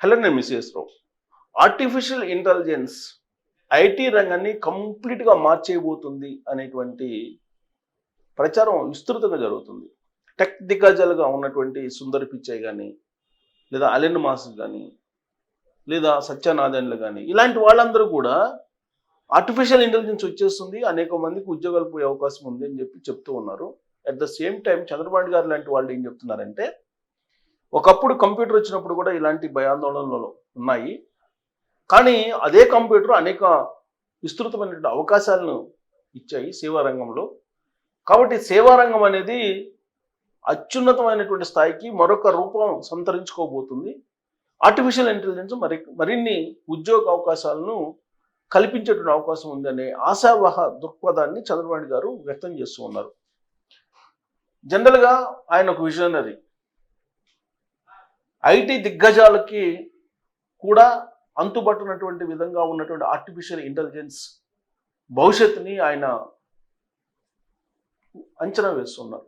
Hello నేను మిస్ఎస్ రావు. Artificial intelligence IT రంగాన్ని కంప్లీట్గా మార్చేయబోతుంది అనేటువంటి ప్రచారం విస్తృతంగా జరుగుతుంది. టెక్ దిగ్గజాలుగా ఉన్నటువంటి సుందర్ పిచ్చై కానీ, లేదా అలెన్ మాస్క్ కానీ, లేదా సత్యనారాయణలు కానీ, ఇలాంటి వాళ్ళందరూ కూడా ఆర్టిఫిషియల్ ఇంటెలిజెన్స్ వచ్చేస్తుంది, అనేక మందికి ఉద్యోగాలు పోయే అవకాశం ఉంది అని చెప్తూ ఉన్నారు. At the same time Chandrababu గారు లాంటి వాళ్ళు ఏం చెప్తున్నారంటే, ఒకప్పుడు కంప్యూటర్ వచ్చినప్పుడు కూడా ఇలాంటి భయాందోళనలు ఉన్నాయి, కానీ అదే కంప్యూటర్ అనేక విస్తృతమైనటువంటి అవకాశాలను ఇచ్చాయి సేవా రంగంలో. కాబట్టి సేవా రంగం అనేది అత్యున్నతమైనటువంటి స్థాయికి మరొక రూపం సంతరించుకోబోతుంది. ఆర్టిఫిషియల్ ఇంటెలిజెన్స్ మరిన్ని ఉద్యోగ అవకాశాలను కల్పించేటువంటి అవకాశం ఉందనే ఆశావహ దృక్పథాన్ని చంద్రబాబు గారు వ్యక్తం చేస్తూ ఉన్నారు. జనరల్గా ఆయన ఒక విజనరీ. ఐటీ దిగ్గజాలకి కూడా అంతుబట్టునటువంటి విధంగా ఉన్నటువంటి ఆర్టిఫిషియల్ ఇంటెలిజెన్స్ భవిష్యత్తుని ఆయన అంచనా వేస్తున్నారు.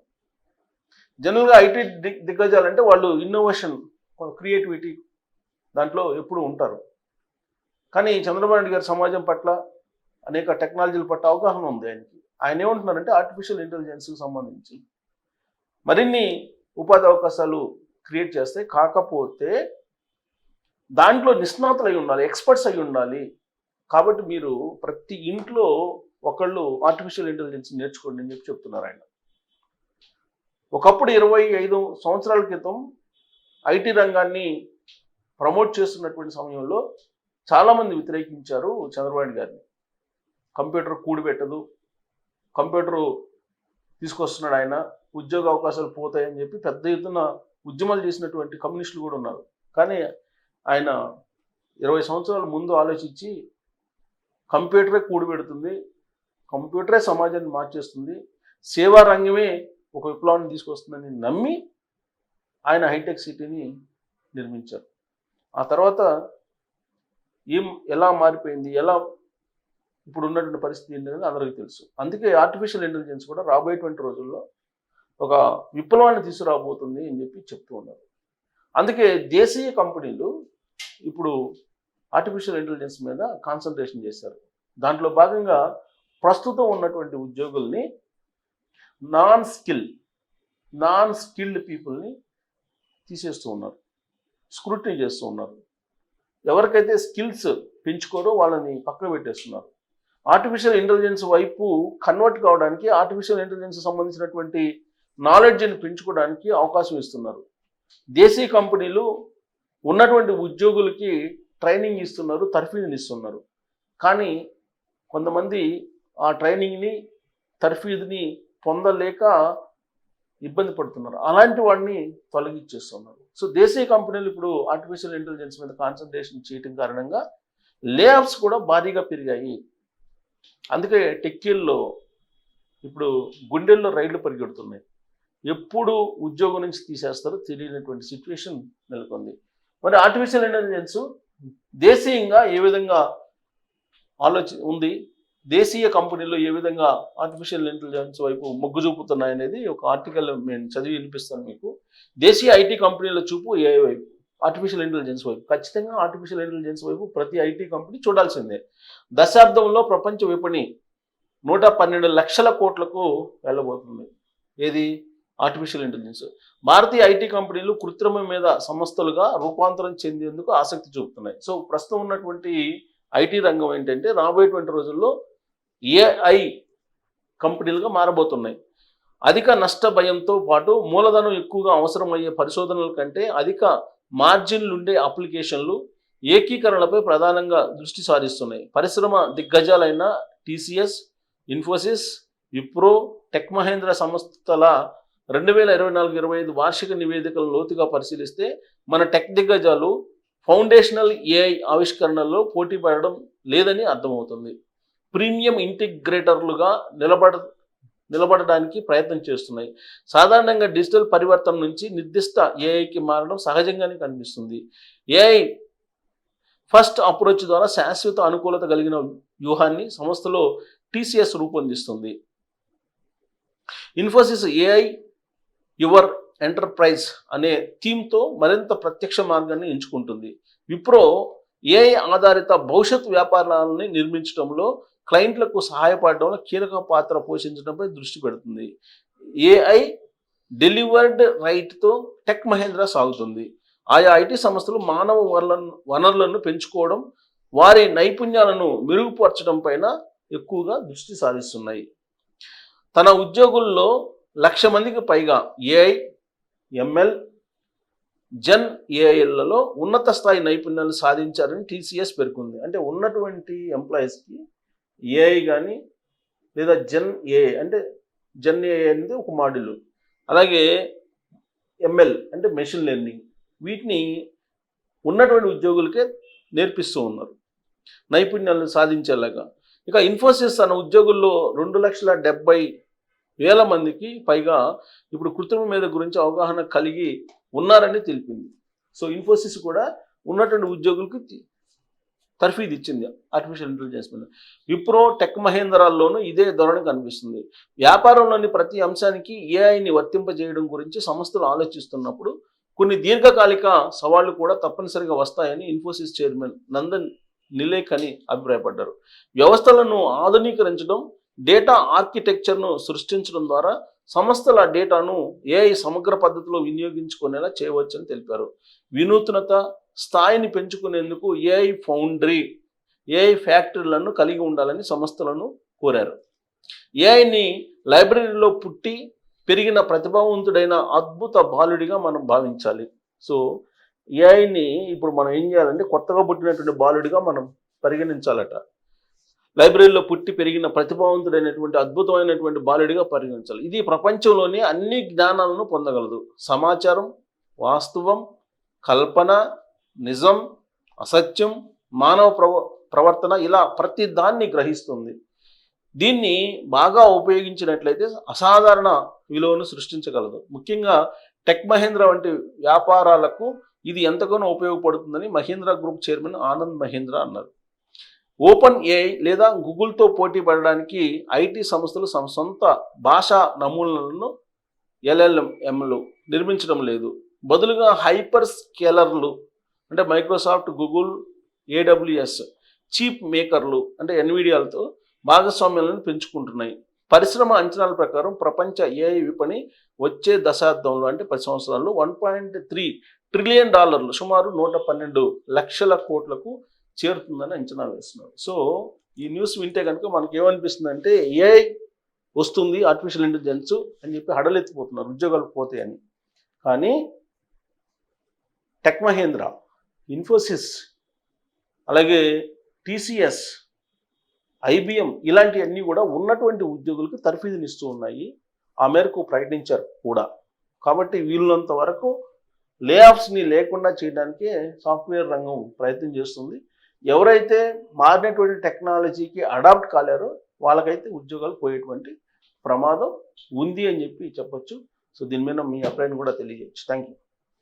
జనరల్గా ఐటీ దిగ్గజాలంటే వాళ్ళు ఇన్నోవేషన్, క్రియేటివిటీ దాంట్లో ఎప్పుడు ఉంటారు. కానీ చంద్రబాబు నాయుడు గారి సమాజం పట్ల, అనేక టెక్నాలజీల పట్ల అవగాహన ఉంది ఆయనకి. ఆయన ఏమంటున్నారంటే ఆర్టిఫిషియల్ ఇంటెలిజెన్స్కి సంబంధించి మరిన్ని ఉపాధి అవకాశాలు క్రియేట్ చేస్తే, కాకపోతే దాంట్లో నిష్ణాతులు అయి ఉండాలి, ఎక్స్పర్ట్స్ అయి ఉండాలి. కాబట్టి మీరు ప్రతి ఇంట్లో ఒకళ్ళు ఆర్టిఫిషియల్ ఇంటెలిజెన్స్ నేర్చుకోండి అని చెప్తున్నారు ఆయన. ఒకప్పుడు 25 సంవత్సరాల క్రితం ఐటీ రంగాన్ని ప్రమోట్ చేస్తున్నటువంటి సమయంలో చాలామంది వ్యతిరేకించారు చంద్రబాబు గారిని. కంప్యూటర్ కూడిపెట్టదు, కంప్యూటరు తీసుకొస్తున్నాడు ఆయన, ఉద్యోగ అవకాశాలు పోతాయని చెప్పి పెద్ద ఎత్తున ఉద్యమాలు చేసినటువంటి కమ్యూనిస్టులు కూడా ఉన్నారు. కానీ ఆయన 20 సంవత్సరాల ముందు ఆలోచించి కంప్యూటరే కూడిపెడుతుంది, కంప్యూటరే సమాజాన్ని మార్చేస్తుంది, సేవా రంగమే ఒక విప్లవాన్ని తీసుకొస్తుందని నమ్మి ఆయన హైటెక్ సిటీని నిర్మించారు. ఆ తర్వాత ఎలా మారిపోయింది, ఇప్పుడు ఉన్నటువంటి పరిస్థితి ఏంటనేది అందరికీ తెలుసు. అందుకే ఆర్టిఫిషియల్ ఇంటెలిజెన్స్ కూడా రాబోయేటువంటి రోజుల్లో ఒక విప్లవాన్ని తీసుకురాబోతుంది అని చెప్తూ ఉన్నారు. అందుకే దేశీయ కంపెనీలు ఇప్పుడు ఆర్టిఫిషియల్ ఇంటెలిజెన్స్ మీద కాన్సన్ట్రేషన్ చేశారు. దాంట్లో భాగంగా ప్రస్తుతం ఉన్నటువంటి ఉద్యోగుల్ని నాన్ స్కిల్డ్ పీపుల్ని తీసేస్తూ ఉన్నారు, స్క్రూటినీ చేస్తూ ఉన్నారు. ఎవరికైతే స్కిల్స్ పెంచుకోరో వాళ్ళని పక్కన పెట్టేస్తున్నారు. ఆర్టిఫిషియల్ ఇంటెలిజెన్స్ వైపు కన్వర్ట్ కావడానికి, ఆర్టిఫిషియల్ ఇంటెలిజెన్స్ సంబంధించినటువంటి నాలెడ్జ్ని పెంచుకోవడానికి అవకాశం ఇస్తున్నారు. దేశీయ కంపెనీలు ఉన్నటువంటి ఉద్యోగులకి ట్రైనింగ్ ఇస్తున్నారు, తర్ఫీదుని ఇస్తున్నారు. కానీ కొంతమంది ఆ ట్రైనింగ్ని, తర్ఫీదుని పొందలేక ఇబ్బంది పడుతున్నారు. అలాంటి వాడిని తొలగించేస్తున్నారు. సో దేశీయ కంపెనీలు ఇప్పుడు ఆర్టిఫిషియల్ ఇంటెలిజెన్స్ మీద కాన్సన్ట్రేషన్ చేయడం కారణంగా లేఆఫ్స్ కూడా భారీగా పెరిగాయి. అందుకే టెక్కీల్లో ఇప్పుడు గుండెల్లో రైళ్లు పరిగెడుతున్నాయి. ఎప్పుడు ఉద్యోగం నుంచి తీసేస్తారో తెలియనటువంటి సిచ్యువేషన్ నెలకొంది. మరి ఆర్టిఫిషియల్ ఇంటెలిజెన్స్ దేశీయంగా ఏ విధంగా ఉంది, దేశీయ కంపెనీలు ఏ విధంగా ఆర్టిఫిషియల్ ఇంటెలిజెన్స్ వైపు మొగ్గు చూపుతున్నాయనేది ఒక ఆర్టికల్ నేను చదివి వినిపిస్తాను మీకు. దేశీయ ఐటీ కంపెనీల చూపు ఏఐ వైపు, ఆర్టిఫిషియల్ ఇంటెలిజెన్స్ వైపు. ఖచ్చితంగా ఆర్టిఫిషియల్ ఇంటెలిజెన్స్ వైపు ప్రతి ఐటీ కంపెనీ చూడాల్సిందే. దశాబ్దంలో ప్రపంచ విపణి 112 లక్షల కోట్లకు వెళ్ళబోతుంది. ఏది? Artificial intelligence. భారతీయ ఐటీ కంపెనీలు కృత్రిమ మీద సంస్థలుగా రూపాంతరం చెందేందుకు ఆసక్తి చూపుతున్నాయి. సో ప్రస్తుతం ఉన్నటువంటి ఐటీ రంగం ఏంటంటే రాబోయేటువంటి రోజుల్లో ఏఐ కంపెనీలుగా మారబోతున్నాయి. అధిక నష్ట భయంతో పాటు మూలధనం ఎక్కువగా అవసరమయ్యే పరిశోధనల కంటే అధిక మార్జిన్లు ఉండే అప్లికేషన్లు, ఏకీకరణలపై ప్రధానంగా దృష్టి సారిస్తున్నాయి. పరిశ్రమ దిగ్గజాలైన టీసీఎస్, ఇన్ఫోసిస్, విప్రో, టెక్ మహేంద్ర సంస్థల 2024-25 వార్షిక నివేదికలను లోతుగా పరిశీలిస్తే మన టెక్ దిగ్గజాలు ఫౌండేషనల్ ఏఐ ఆవిష్కరణల్లో పోటీ పడడం లేదని అర్థమవుతుంది. ప్రీమియం ఇంటిగ్రేటర్లుగా నిలబడడానికి ప్రయత్నం చేస్తున్నాయి. సాధారణంగా డిజిటల్ పరివర్తన నుంచి నిర్దిష్ట ఏఐకి మారడం సహజంగానే కనిపిస్తుంది. ఏఐ ఫస్ట్ అప్రోచ్ ద్వారా శాశ్వత అనుకూలత కలిగిన వ్యూహాన్ని సంస్థలో టీసీఎస్ రూపొందిస్తుంది. ఇన్ఫోసిస్ ఏఐ యువర్ ఎంటర్ప్రైజ్ అనే థీమ్తో మరింత ప్రత్యక్ష మార్గాన్ని ఎంచుకుంటుంది. విప్రో ఏఐ ఆధారిత భవిష్యత్ వ్యాపారాలని నిర్మించడంలో క్లయింట్లకు సహాయపడడంలో కీలక పాత్ర పోషించడంపై దృష్టి పెడుతుంది. ఏఐ డెలివర్డ్ రైట్తో టెక్ మహేంద్ర సాగుతుంది. ఆయా ఐటీ సంస్థలు మానవ వనరులను పెంచుకోవడం, వారి నైపుణ్యాలను మెరుగుపరచడం పైన ఎక్కువగా దృష్టి సారిస్తున్నాయి. తన ఉద్యోగుల్లో 1,00,000 మందికి పైగా ఏఐ, ఎంఎల్, జెన్ ఏఐలలో ఉన్నత స్థాయి నైపుణ్యాలు సాధించారని టీసీఎస్ పేర్కొంది. అంటే ఉన్నటువంటి ఎంప్లాయీస్కి ఏఐ కానీ లేదా జెన్ ఏఐ అంటే జెన్ ఏఐ అనేది ఒక మాడ్యూల్, అలాగే ఎంఎల్ అంటే మెషిన్ లెర్నింగ్, వీటిని ఉన్నటువంటి ఉద్యోగులకే నేర్పిస్తూ ఉన్నారు నైపుణ్యాలను సాధించేలాగా. ఇక ఇన్ఫోసిస్ తన ఉద్యోగుల్లో 2,70,000 మందికి పైగా ఇప్పుడు కృత్రిమ మేధ గురించి అవగాహన కలిగి ఉన్నారని తెలిపింది. సో ఇన్ఫోసిస్ కూడా ఉన్నటువంటి ఉద్యోగులకు తర్ఫీదు ఇచ్చింది ఆర్టిఫిషియల్ ఇంటెలిజెన్స్ మీద. విప్రో, టెక్ మహేంద్రాల్లోనూ ఇదే ధోరణి కనిపిస్తుంది. వ్యాపారంలోని ప్రతి అంశానికి ఏఐని వర్తింపజేయడం గురించి సంస్థలు ఆలోచిస్తున్నప్పుడు కొన్ని దీర్ఘకాలిక సవాళ్లు కూడా తప్పనిసరిగా వస్తాయని ఇన్ఫోసిస్ చైర్మన్ నందన్ నిలేకని అభిప్రాయపడ్డారు. వ్యవస్థలను ఆధునీకరించడం, డేటా ఆర్కిటెక్చర్ను సృష్టించడం ద్వారా సంస్థల డేటాను ఏఐ సమగ్ర పద్ధతిలో వినియోగించుకునేలా చేయవచ్చని తెలిపారు. వినూత్నత స్థాయిని పెంచుకునేందుకు ఏఐ ఫౌండరీ, ఏఐ ఫ్యాక్టరీలను కలిగి ఉండాలని సంస్థలను కోరారు. ఏఐని లైబ్రరీలో పుట్టి పెరిగిన ప్రతిభావంతుడైన అద్భుత బాలుడిగా మనం భావించాలి. సో ఏఐని ఇప్పుడు మనం ఏం చేయాలంటే కొత్తగా పుట్టినటువంటి బాలుడిగా మనం పరిగణించాలట. లైబ్రరీలో పుట్టి పెరిగిన ప్రతిభావంతుడైనటువంటి అద్భుతమైనటువంటి బాలుడిగా పరిగణించాలి. ఇది ప్రపంచంలోని అన్ని జ్ఞానాలను పొందగలదు. సమాచారం, వాస్తవం, కల్పన, నిజం, అసత్యం, మానవ ప్రవర్తన, ఇలా ప్రతి దాన్ని గ్రహిస్తుంది. దీన్ని బాగా ఉపయోగించినట్లయితే అసాధారణ విలువను సృష్టించగలదు. ముఖ్యంగా టెక్ మహేంద్ర వంటి వ్యాపారాలకు ఇది ఎంతగానో ఉపయోగపడుతుందని మహీంద్రా గ్రూప్ చైర్మన్ ఆనంద్ మహీంద్ర అన్నారు. ఓపెన్ ఏఐ లేదా గూగుల్తో పోటీ పడడానికి ఐటీ సంస్థలు తమ సొంత భాషా నమూనాలను ఎల్ఎల్ఎంలు నిర్మించడం లేదు. బదులుగా హైపర్ స్కేలర్లు అంటే మైక్రోసాఫ్ట్, గూగుల్, ఏడబ్ల్యూఎస్, చీప్ మేకర్లు అంటే ఎన్విడియాలతో భాగస్వామ్యాలను పెంచుకుంటున్నాయి. పరిశ్రమ అంచనాల ప్రకారం ప్రపంచ ఏఐ విపణి వచ్చే దశాబ్దంలో అంటే 10 సంవత్సరాల్లో $1.3 ట్రిలియన్ సుమారు 112 లక్షల కోట్లకు చేరుతుందని అంచనా వేస్తున్నారు. సో ఈ న్యూస్ వింటే కనుక మనకి ఏమనిపిస్తుంది అంటే ఏఐ వస్తుంది, ఆర్టిఫిషియల్ ఇంటెలిజెన్స్ అని చెప్పి హడలెత్తిపోతున్నారు, ఉద్యోగాలు పోతాయని. కానీ టెక్ మహేంద్ర, ఇన్ఫోసిస్, అలాగే టీసీఎస్, ఐబిఎం ఇలాంటివన్నీ కూడా ఉన్నటువంటి ఉద్యోగులకు తర్ఫీదునిస్తూ ఉన్నాయి. ఆ మేరకు ప్రకటించారు కూడా. కాబట్టి వీళ్ళంత వరకు లే ఆఫ్స్ని లేకుండా చేయడానికే సాఫ్ట్వేర్ రంగం ప్రయత్నం చేస్తుంది. ఎవరైతే మారినటువంటి టెక్నాలజీకి అడాప్ట్ కాలేరో వాళ్ళకైతే ఉద్యోగాలు పోయేటువంటి ప్రమాదం ఉంది అని చెప్పి చెప్పొచ్చు. సో దీని మీద మీ అభిప్రాయం కూడా తెలియజేయచ్చు. Thank you.